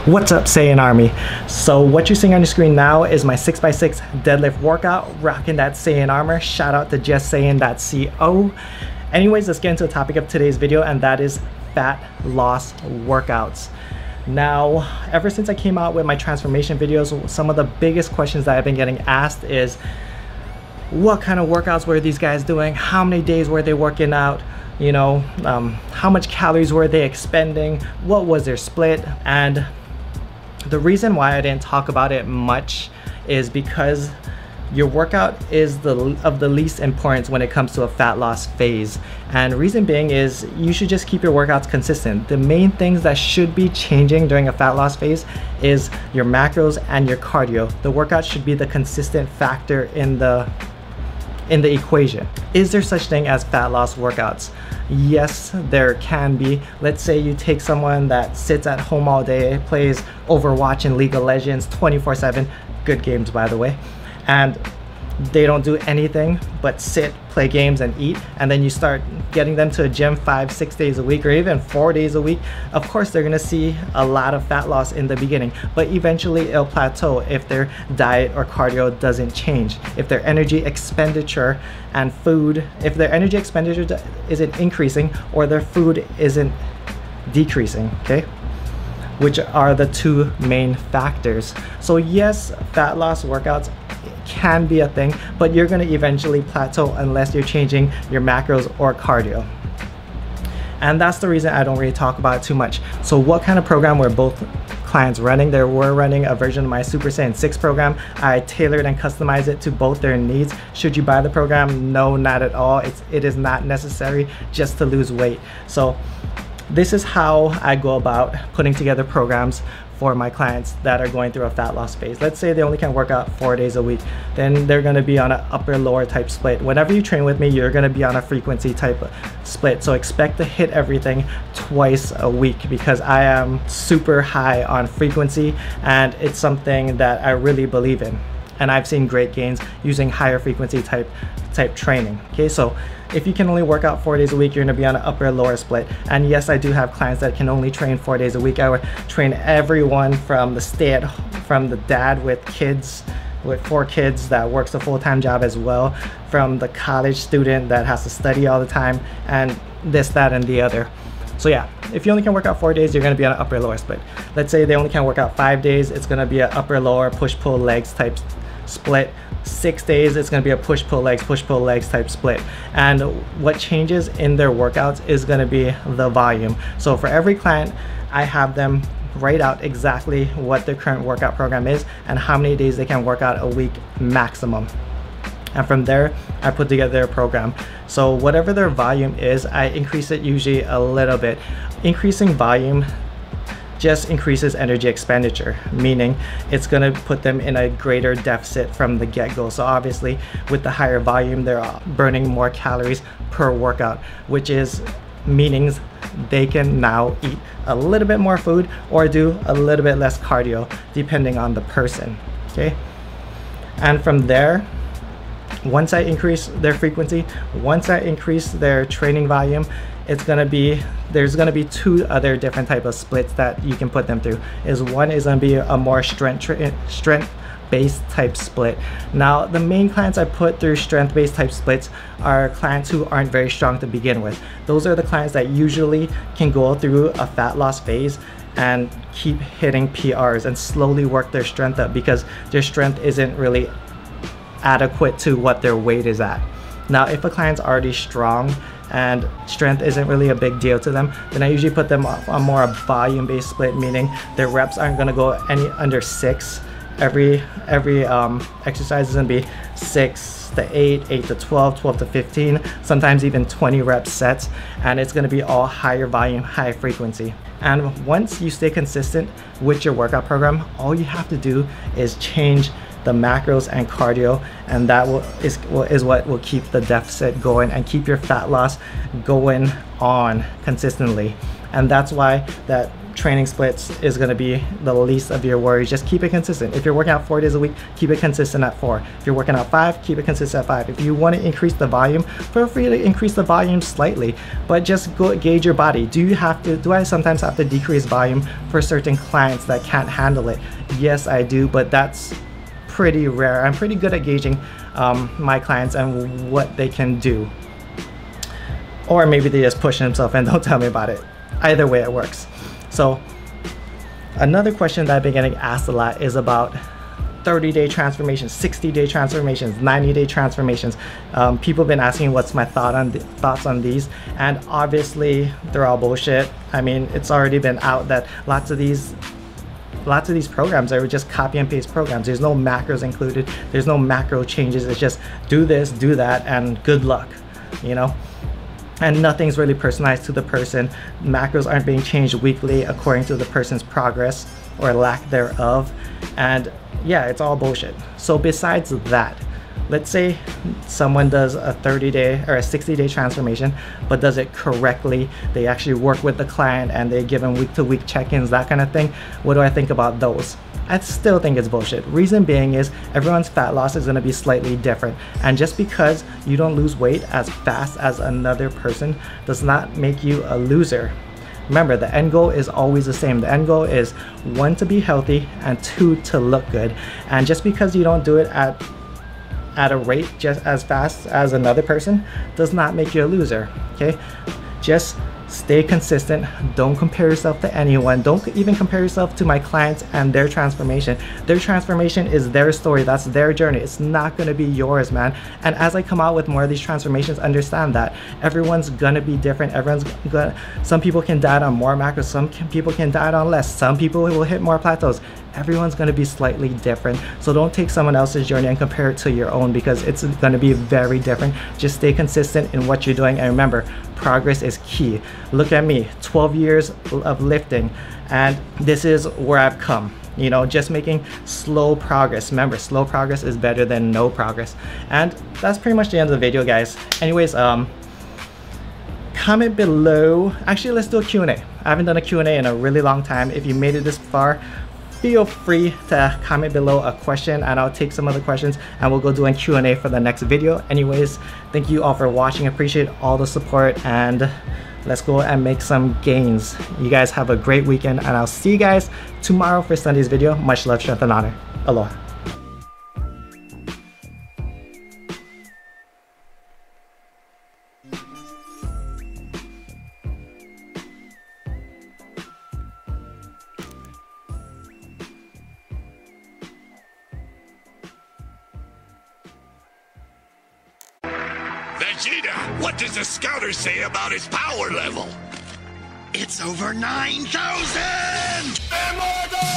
What's up, Saiyan Army? So what you're seeing on your screen now is my 6x6 deadlift workout, rocking that Saiyan armor. Shout out to justsaiyan.co. Anyways, let's get into the topic of today's video, and that is fat loss workouts. Now, ever since I came out with my transformation videos, some of the biggest questions that I've been getting asked is, what kind of workouts were these guys doing? How many days were they working out? You know, how much calories were they expending? What was their split? And the reason why I didn't talk about it much is because your workout is of the least importance when it comes to a fat loss phase. And reason being is you should just keep your workouts consistent. The main things that should be changing during a fat loss phase is your macros and your cardio. The workout should be the consistent factor in the equation. Is there such thing as fat loss workouts? Yes, there can be. Let's say you take someone that sits at home all day, plays Overwatch and League of Legends 24/7, good games by the way, and they don't do anything but sit, play games and eat, and then you start getting them to a gym 5-6 days a week or even 4 days a week. Of course they're gonna see a lot of fat loss in the beginning, but eventually it'll plateau if their diet or cardio doesn't change, if their energy expenditure and food, if their energy expenditure isn't increasing or their food isn't decreasing, okay? Which are the two main factors. So yes, fat loss workouts can be a thing, but you're going to eventually plateau unless you're changing your macros or cardio. And that's the reason I don't really talk about it too much. So what kind of program were both clients running? They were running a version of my Super Saiyan 6 program. I tailored and customized it to both their needs. Should you buy the program? No, not at all. It is not necessary just to lose weight. So this is how I go about putting together programs for my clients that are going through a fat loss phase. Let's say they only can work out 4 days a week, then they're gonna be on an upper lower type split. Whenever you train with me, you're gonna be on a frequency type split. So expect to hit everything twice a week because I am super high on frequency and it's something that I really believe in. And I've seen great gains using higher frequency type training. Okay, so if you can only work out 4 days a week, you're gonna be on an upper lower split. And yes, I do have clients that can only train 4 days a week. I would train everyone from the dad with kids, with 4 kids that works a full-time job as well, from the college student that has to study all the time, and this, that, and the other. So yeah, if you only can work out 4 days, you're gonna be on an upper lower split. Let's say they only can work out 5 days, it's gonna be an upper lower push-pull legs type split. 6 days, it's going to be a push-pull legs type split. And what changes in their workouts is going to be the volume. So for every client, I have them write out exactly what their current workout program is and how many days they can work out a week maximum. And from there, I put together their program. So whatever their volume is, I increase it usually a little bit. Increasing volume just increases energy expenditure, meaning it's going to put them in a greater deficit from the get-go. So obviously with the higher volume, they're burning more calories per workout, which is meanings they can now eat a little bit more food or do a little bit less cardio depending on the person. Okay, and from there, once I increase their frequency, once I increase their training volume, there's gonna be 2 other different type of splits that you can put them through. One is gonna be a more strength-based type split. Now, the main clients I put through strength-based type splits are clients who aren't very strong to begin with. Those are the clients that usually can go through a fat loss phase and keep hitting PRs and slowly work their strength up because their strength isn't really adequate to what their weight is at. Now, if a client's already strong and strength isn't really a big deal to them, then I usually put them on more a volume-based split, meaning their reps aren't gonna go any under 6. Every exercise is gonna be 6 to 8, 8 to 12, 12 to 15, sometimes even 20 rep sets, and it's gonna be all higher volume, high frequency. And once you stay consistent with your workout program, all you have to do is change the macros and cardio, and that is what will keep the deficit going and keep your fat loss going on consistently. And that's why that training splits is going to be the least of your worries. Just keep it consistent. If you're working out 4 days a week, keep it consistent at 4. If you're working out 5, keep it consistent at 5. If you want to increase the volume, feel free to increase the volume slightly, but just go gauge your body. Do I sometimes have to decrease volume for certain clients that can't handle it? Yes, I do, but that's pretty rare. I'm pretty good at gauging my clients and what they can do. Or maybe they just push themselves and don't tell me about it. Either way, it works. So another question that I've been getting asked a lot is about 30-day transformations, 60-day transformations, 90-day transformations. People have been asking what's my thoughts on these, and obviously they're all bullshit. I mean, it's already been out that lots of these programs are just copy and paste programs. There's no macros included. There's no macro changes. It's just do this, do that, and good luck, you know? And nothing's really personalized to the person. Macros aren't being changed weekly according to the person's progress or lack thereof. And yeah, it's all bullshit. So besides that, let's say someone does a 30-day or a 60-day transformation, but does it correctly. They actually work with the client and they give them week-to-week check-ins, that kind of thing. What do I think about those? I still think it's bullshit. Reason being is everyone's fat loss is going to be slightly different. And just because you don't lose weight as fast as another person does not make you a loser. Remember, the end goal is always the same. The end goal is 1, to be healthy, and 2, to look good. And just because you don't do it at a rate just as fast as another person does not make you a loser, okay? Just stay consistent. Don't compare yourself to anyone. Don't even compare yourself to my clients and their transformation. Their transformation is their story. That's their journey. It's not going to be yours, man. And as I come out with more of these transformations, understand that everyone's gonna be different. Some people can diet on more macros. Some people can diet on less. Some people will hit more plateaus. Everyone's going to be slightly different. So don't take someone else's journey and compare it to your own, because it's going to be very different. Just stay consistent in what you're doing, and remember, progress is key. Look at me, 12 years of lifting, and this is where I've come. You know, just making slow progress. Remember, slow progress is better than no progress. And that's pretty much the end of the video, guys. Anyways, comment below. Actually, let's do a Q&A. I haven't done a Q&A in a really long time. If you made it this far, feel free to comment below a question and I'll take some of the questions and we'll go do a Q&A for the next video. Anyways, thank you all for watching. Appreciate all the support, and let's go and make some gains. You guys have a great weekend, and I'll see you guys tomorrow for Sunday's video. Much love, strength, and honor. Aloha. Vegeta, what does the scouter say about his power level? It's over 9,000! Immortal!